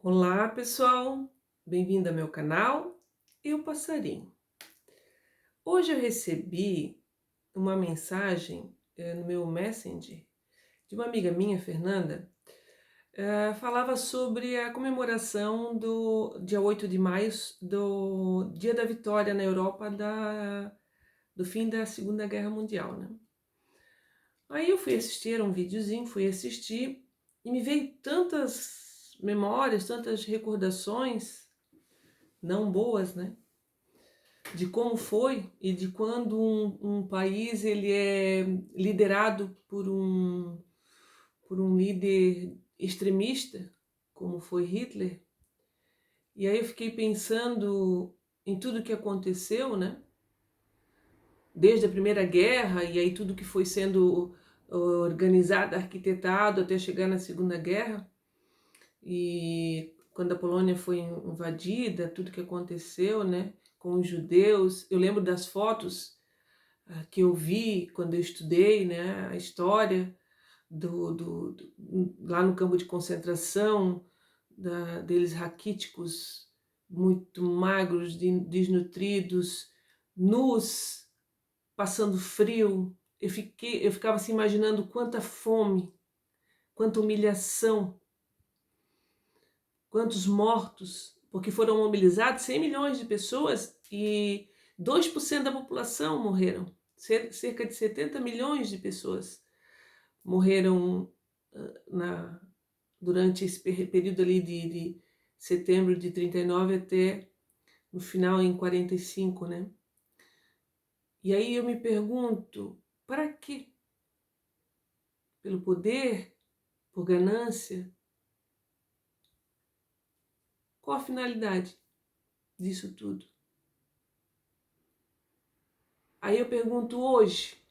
Olá, pessoal! Bem-vindo ao meu canal, Eu Passarinho. Hoje eu recebi uma mensagem no meu Messenger de uma amiga minha, Fernanda, falava sobre a comemoração do dia 8 de maio, do Dia da Vitória na Europa do fim da Segunda Guerra Mundial, né? Aí eu fui assistir, era um videozinho, fui assistir e me veio tantas memórias, tantas recordações não boas, né? De como foi e de quando um país ele é liderado por um líder extremista, como foi Hitler. E aí eu fiquei pensando em tudo que aconteceu, né? Desde a Primeira Guerra e aí tudo que foi sendo organizado, arquitetado até chegar na Segunda Guerra. E quando a Polônia foi invadida, tudo que aconteceu, né, com os judeus. Eu lembro das fotos que eu vi quando eu estudei, né, a história lá no campo de concentração, deles raquíticos, muito magros, desnutridos, nus, passando frio. Eu ficava assim imaginando quanta fome, quanta humilhação, quantos mortos, porque foram mobilizados 100 milhões de pessoas e 2% da população morreram. Cerca de 70 milhões de pessoas morreram durante esse período ali de setembro de 39 até no final em 45, né? E aí eu me pergunto, para quê? Pelo poder? Por ganância? Qual a finalidade disso tudo? Aí eu pergunto hoje,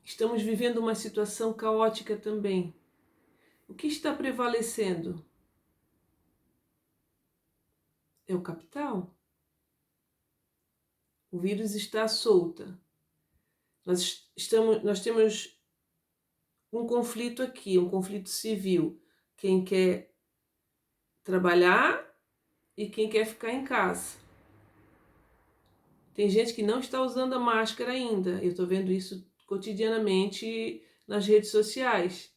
estamos vivendo uma situação caótica também. O que está prevalecendo? É o capital? O vírus está solta. Nós temos um conflito aqui, um conflito civil. Quem quer trabalhar e quem quer ficar em casa. Tem gente que não está usando a máscara ainda. Eu estou vendo isso cotidianamente nas redes sociais.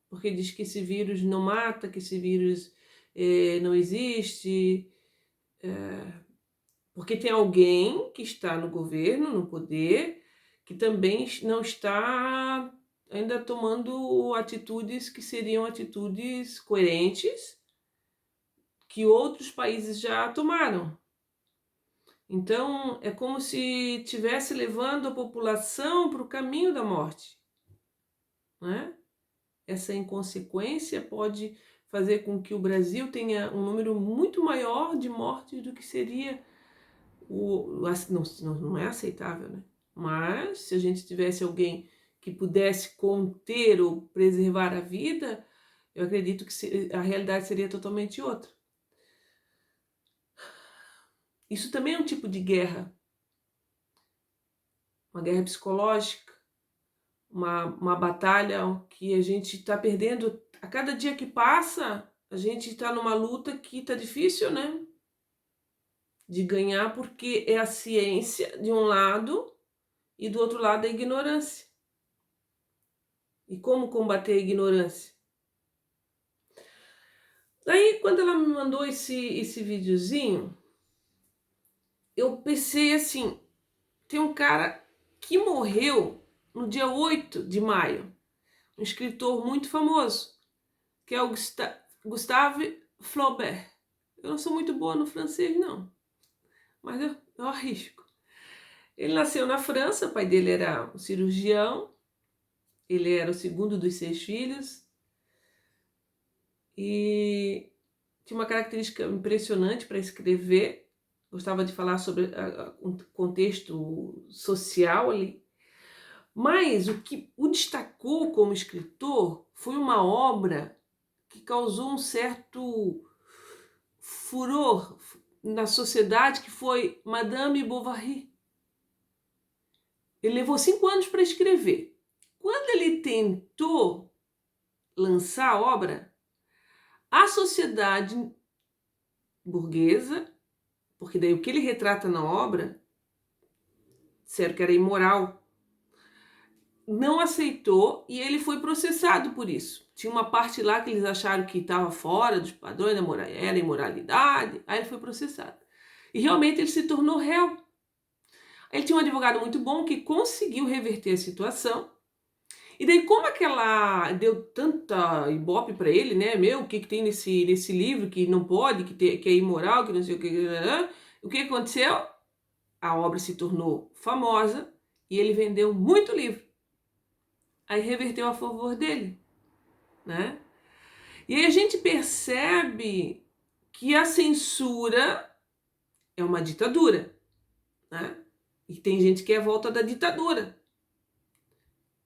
Porque diz que esse vírus não mata, que esse vírus não existe. Porque tem alguém que está no governo, no poder, que também não está ainda tomando atitudes que seriam atitudes coerentes que outros países já tomaram. Então, é como se estivesse levando a população para o caminho da morte, né? Essa inconsequência pode fazer com que o Brasil tenha um número muito maior de mortes do que seria não é aceitável, né? Mas se a gente tivesse alguém que pudesse conter ou preservar a vida, eu acredito que a realidade seria totalmente outra. Isso também é um tipo de guerra, uma guerra psicológica, uma batalha que a gente está perdendo. A cada dia que passa, a gente está numa luta que está difícil, né? De ganhar, porque é a ciência de um lado e do outro lado a ignorância. E como combater a ignorância? Daí, quando ela me mandou esse videozinho, eu pensei assim, tem um cara que morreu no dia 8 de maio, um escritor muito famoso, que é o Gustave Flaubert. Eu não sou muito boa no francês, não, mas eu arrisco. Ele nasceu na França, o pai dele era um cirurgião, ele era o segundo dos 6 filhos, e tinha uma característica impressionante para escrever, gostava de falar sobre um contexto social ali, mas o que o destacou como escritor foi uma obra que causou um certo furor na sociedade, que foi Madame Bovary. Ele levou 5 anos para escrever. Quando ele tentou lançar a obra, A sociedade burguesa, porque daí o que ele retrata na obra, disseram que era imoral, não aceitou e ele foi processado por isso. Tinha uma parte lá que eles acharam que estava fora dos padrões da moral, era imoralidade, aí ele foi processado. E realmente ele se tornou réu. Ele tinha um advogado muito bom que conseguiu reverter a situação. E daí, como aquela deu tanta ibope para ele, né? O que tem nesse livro que não pode, que é imoral, que não sei o que. O que aconteceu? A obra se tornou famosa e ele vendeu muito livro. Aí reverteu a favor dele, né? E aí a gente percebe que a censura é uma ditadura, né? E tem gente que é a volta da ditadura,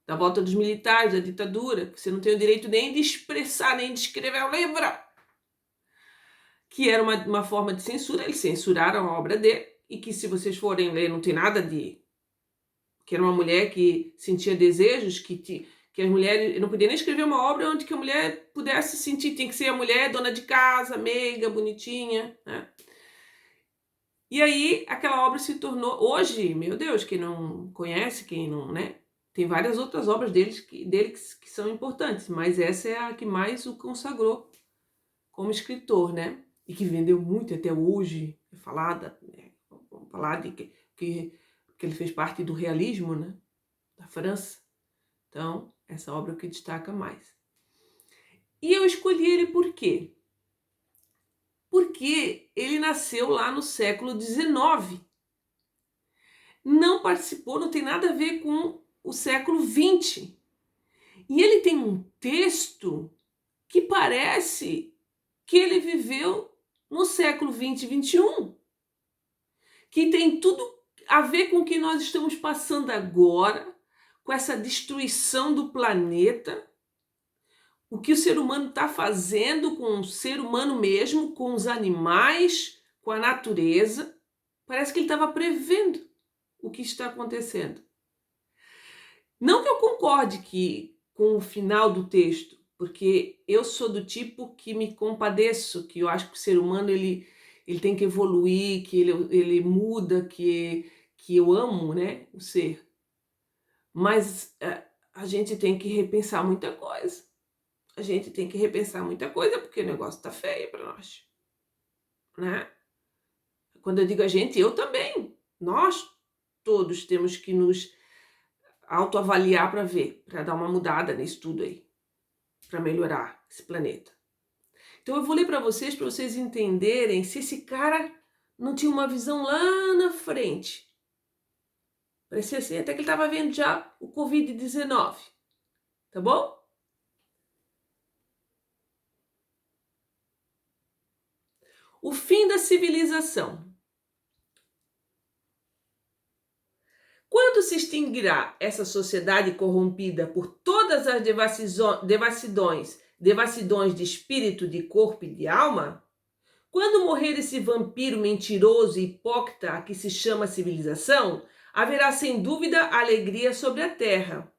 da volta dos militares, da ditadura, que você não tem o direito nem de expressar, nem de escrever o livro, que era uma forma de censura. Eles censuraram a obra dele, e que se vocês forem ler, não tem nada de... que era uma mulher que sentia desejos, que as mulheres... não podia nem escrever uma obra onde que a mulher pudesse sentir, tem que ser a mulher dona de casa, meiga, bonitinha, né? E aí aquela obra se tornou... Hoje, meu Deus, quem não conhece, quem não, né? Tem várias outras obras dele que são importantes, mas essa é a que mais o consagrou como escritor, né? E que vendeu muito até hoje, é falada, né? Vamos falar de que ele fez parte do realismo, né? Da França. Então, essa obra é o que destaca mais. E eu escolhi ele por quê? Porque ele nasceu lá no século XIX. Não participou, não tem nada a ver com o século XX. E ele tem um texto que parece que ele viveu no século XX e XXI, que tem tudo a ver com o que nós estamos passando agora, com essa destruição do planeta, o que o ser humano está fazendo com o ser humano mesmo, com os animais, com a natureza. Parece que ele estava prevendo o que está acontecendo. Não que eu concorde com o final do texto, porque eu sou do tipo que me compadeço, que eu acho que o ser humano ele tem que evoluir, que ele muda, que eu amo, né, o ser. Mas a gente tem que repensar muita coisa. A gente tem que repensar muita coisa, porque o negócio tá feio para nós, né? Quando eu digo a gente, eu também. Nós todos temos que nos autoavaliar para ver, para dar uma mudada nisso tudo aí, para melhorar esse planeta. Então eu vou ler para vocês entenderem se esse cara não tinha uma visão lá na frente. Parecia assim, até que ele estava vendo já o Covid-19, tá bom? O fim da civilização. Quando se extinguirá essa sociedade corrompida por todas as devassidões de espírito, de corpo e de alma? Quando morrer esse vampiro mentiroso e hipócrita a que se chama civilização, haverá sem dúvida alegria sobre a terra.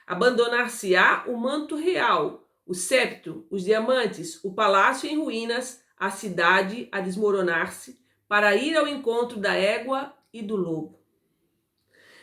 Abandonar-se-á o manto real, o sceptro, os diamantes, o palácio em ruínas, a cidade a desmoronar-se, para ir ao encontro da égua e do lobo.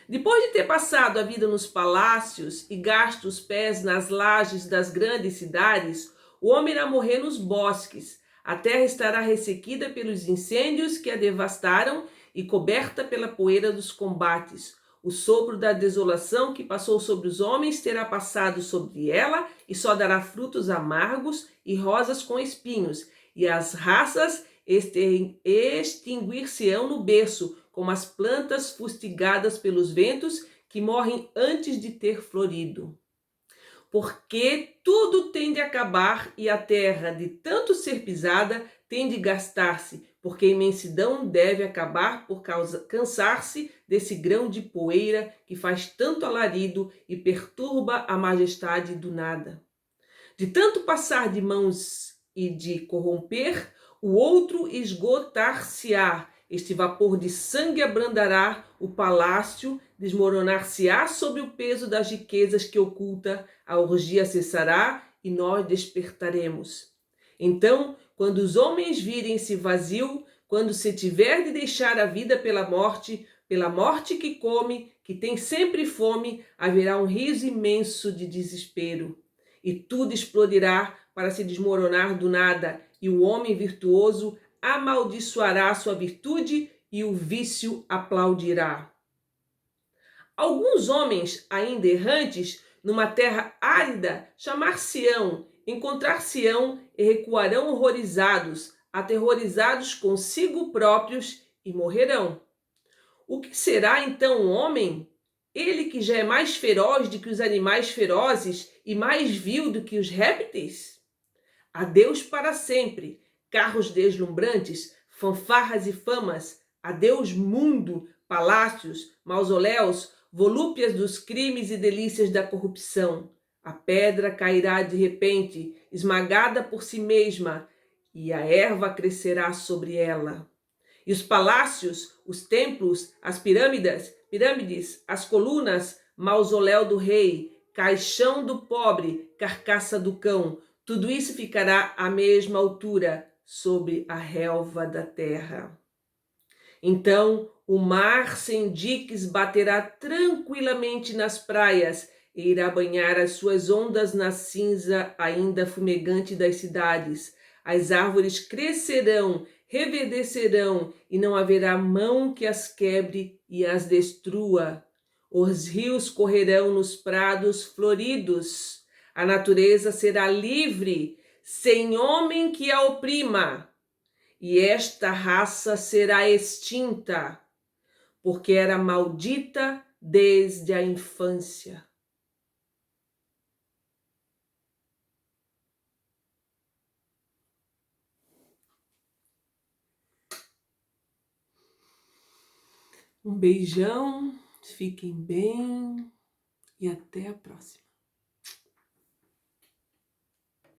Depois de ter passado a vida nos palácios e gasto os pés nas lajes das grandes cidades, o homem irá morrer nos bosques. A terra estará ressequida pelos incêndios que a devastaram e coberta pela poeira dos combates. O sopro da desolação que passou sobre os homens terá passado sobre ela e só dará frutos amargos e rosas com espinhos. E as raças extinguir-se-ão no berço, como as plantas fustigadas pelos ventos que morrem antes de ter florido. Porque tudo tende a acabar e a terra, de tanto ser pisada, tende a gastar-se, porque a imensidão deve acabar por cansar-se desse grão de poeira que faz tanto alarido e perturba a majestade do nada. De tanto passar de mãos e de corromper, o outro esgotar-se-á. Este vapor de sangue abrandará o palácio, desmoronar-se-á sob o peso das riquezas que oculta, a orgia cessará e nós despertaremos. Então, quando os homens virem-se vazio, quando se tiver de deixar a vida pela morte que come, que tem sempre fome, haverá um riso imenso de desespero. E tudo explodirá para se desmoronar do nada, e o homem virtuoso amaldiçoará sua virtude e o vício aplaudirá. Alguns homens ainda errantes numa terra árida chamar-se-ão, encontrar-se-ão e recuarão horrorizados, aterrorizados consigo próprios e morrerão. O que será então o homem? Ele que já é mais feroz do que os animais ferozes e mais vil do que os répteis? Adeus para sempre, carros deslumbrantes, fanfarras e famas, adeus mundo, palácios, mausoléus, volúpias dos crimes e delícias da corrupção. A pedra cairá de repente, esmagada por si mesma, e a erva crescerá sobre ela. E os palácios, os templos, as pirâmides, as colunas, mausoléu do rei, caixão do pobre, carcaça do cão, tudo isso ficará à mesma altura sobre a relva da terra. Então o mar sem diques baterá tranquilamente nas praias e irá banhar as suas ondas na cinza ainda fumegante das cidades. As árvores crescerão, reverdecerão, e não haverá mão que as quebre e as destrua. Os rios correrão nos prados floridos. A natureza será livre, sem homem que a oprima. E esta raça será extinta, porque era maldita desde a infância. Um beijão, fiquem bem e até a próxima.